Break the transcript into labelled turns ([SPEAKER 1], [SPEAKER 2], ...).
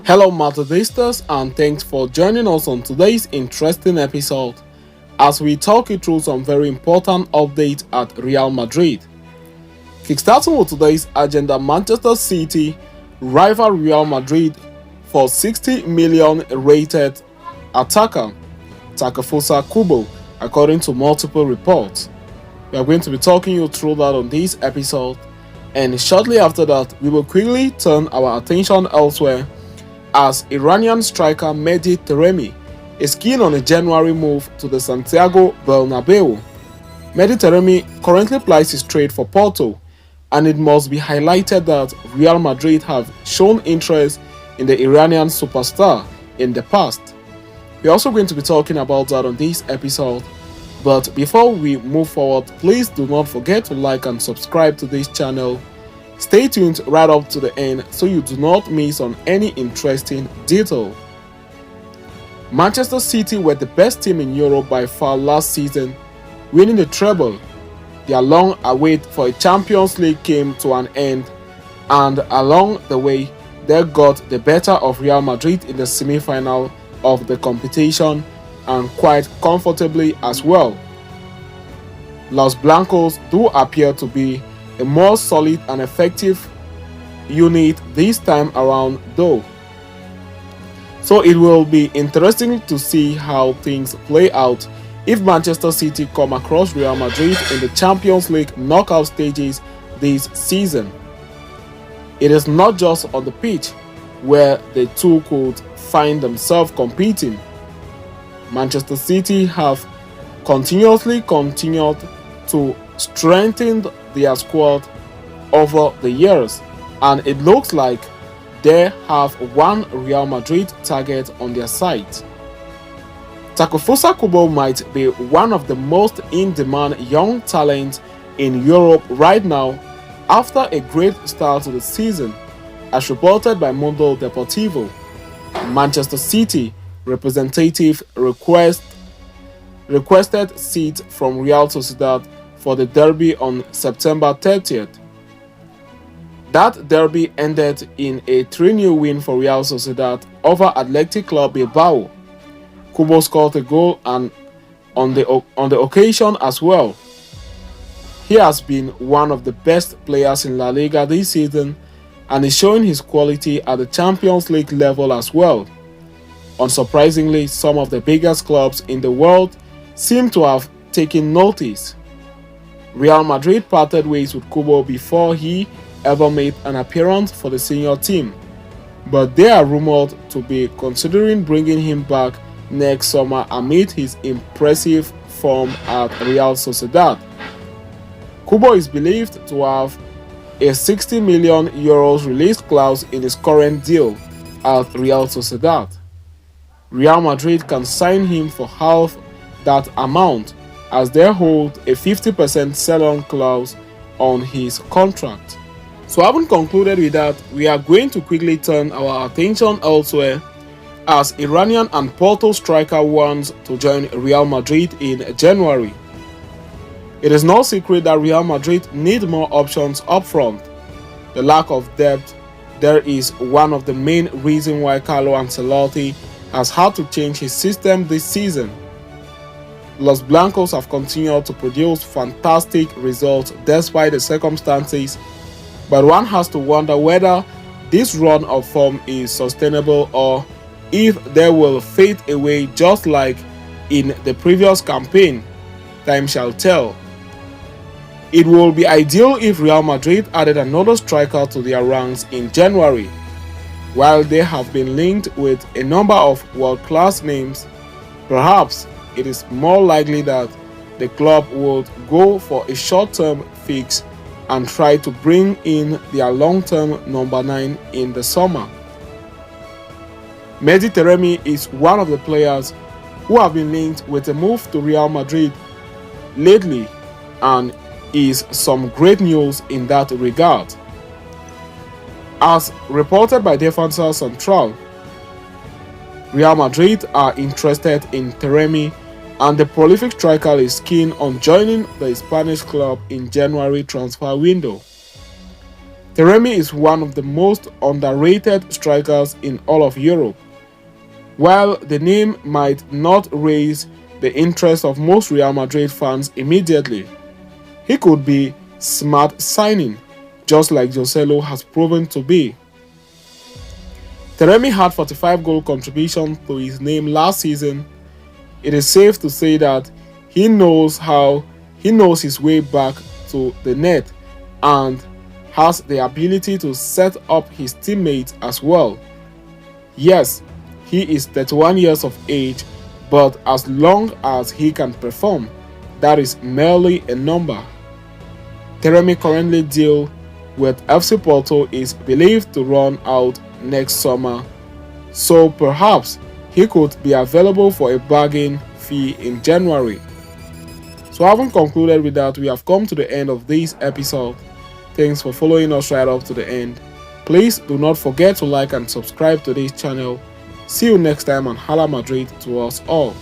[SPEAKER 1] Hello Madridistas, and thanks for joining us on today's interesting episode as we talk you through some very important updates at Real Madrid. Kickstarting with today's agenda, Manchester City rival Real Madrid for 60 million rated attacker Takefusa Kubo, according to multiple reports. We are going to be talking you through that on this episode, and shortly after that, we will quickly turn our attention elsewhere as Iranian striker Mehdi Taremi is keen on a January move to the Santiago Bernabeu. Mehdi Taremi currently plies his trade for Porto, and it must be highlighted that Real Madrid have shown interest in the Iranian superstar in the past. We're also going to be talking about that on this episode, but before we move forward, please do not forget to like and subscribe to this channel. Stay tuned right up to the end so you do not miss on any interesting detail. Manchester City were the best team in Europe by far last season, winning the treble. Their long await for a Champions League came to an end, and along the way, they got the better of Real Madrid in the semi-final of the competition, and quite comfortably as well. Los Blancos do appear to be a more solid and effective unit this time around though. So it will be interesting to see how things play out if Manchester City come across Real Madrid in the Champions League knockout stages this season. It is not just on the pitch where the two could find themselves competing. Manchester City have continued to strengthen their squad over the years, and it looks like they have one Real Madrid target on their side. Takefusa Kubo might be one of the most in-demand young talents in Europe right now after a great start to the season, as reported by Mundo Deportivo. Manchester City representative requested seat from Real Sociedad for the derby on September 30th. That derby ended in a 3-0 win for Real Sociedad over Athletic Club Bilbao. Kubo scored a goal and on the occasion as well. He has been one of the best players in La Liga this season and is showing his quality at the Champions League level as well. Unsurprisingly, some of the biggest clubs in the world seem to have taken notice. Real Madrid parted ways with Kubo before he ever made an appearance for the senior team, but they are rumored to be considering bringing him back next summer amid his impressive form at Real Sociedad. Kubo is believed to have a 60 million euros release clause in his current deal at Real Sociedad. Real Madrid can sign him for half that amount, as they hold a 50% sell-on clause on his contract. So having concluded with that, we are going to quickly turn our attention elsewhere as Iranian and Porto striker wants to join Real Madrid in January. It is no secret that Real Madrid need more options up front. The lack of depth there is one of the main reasons why Carlo Ancelotti has had to change his system this season. Los Blancos have continued to produce fantastic results despite the circumstances, but one has to wonder whether this run of form is sustainable or if they will fade away just like in the previous campaign. Time shall tell. It will be ideal if Real Madrid added another striker to their ranks in January. While they have been linked with a number of world-class names, perhaps it is more likely that the club would go for a short-term fix and try to bring in their long-term number 9 in the summer. Mehdi Taremi is one of the players who have been linked with a move to Real Madrid lately, and is some great news in that regard. As reported by Defensor Central, Real Madrid are interested in Taremi, and the prolific striker is keen on joining the Spanish club in January transfer window. Taremi is one of the most underrated strikers in all of Europe. While the name might not raise the interest of most Real Madrid fans immediately, he could be smart signing, just like Joselu has proven to be. Taremi had 45 goal contributions to his name last season. It is safe to say that he knows his way back to the net and has the ability to set up his teammates as well. Yes, he is 31 years of age, but as long as he can perform, that is merely a number. Taremi currently deal with FC Porto is believed to run out next summer, so perhaps he could be available for a bargain fee in January. So having concluded with that, we have come to the end of this episode. Thanks for following us right up to the end. Please do not forget to like and subscribe to this channel. See you next time, and Hala Madrid to us all.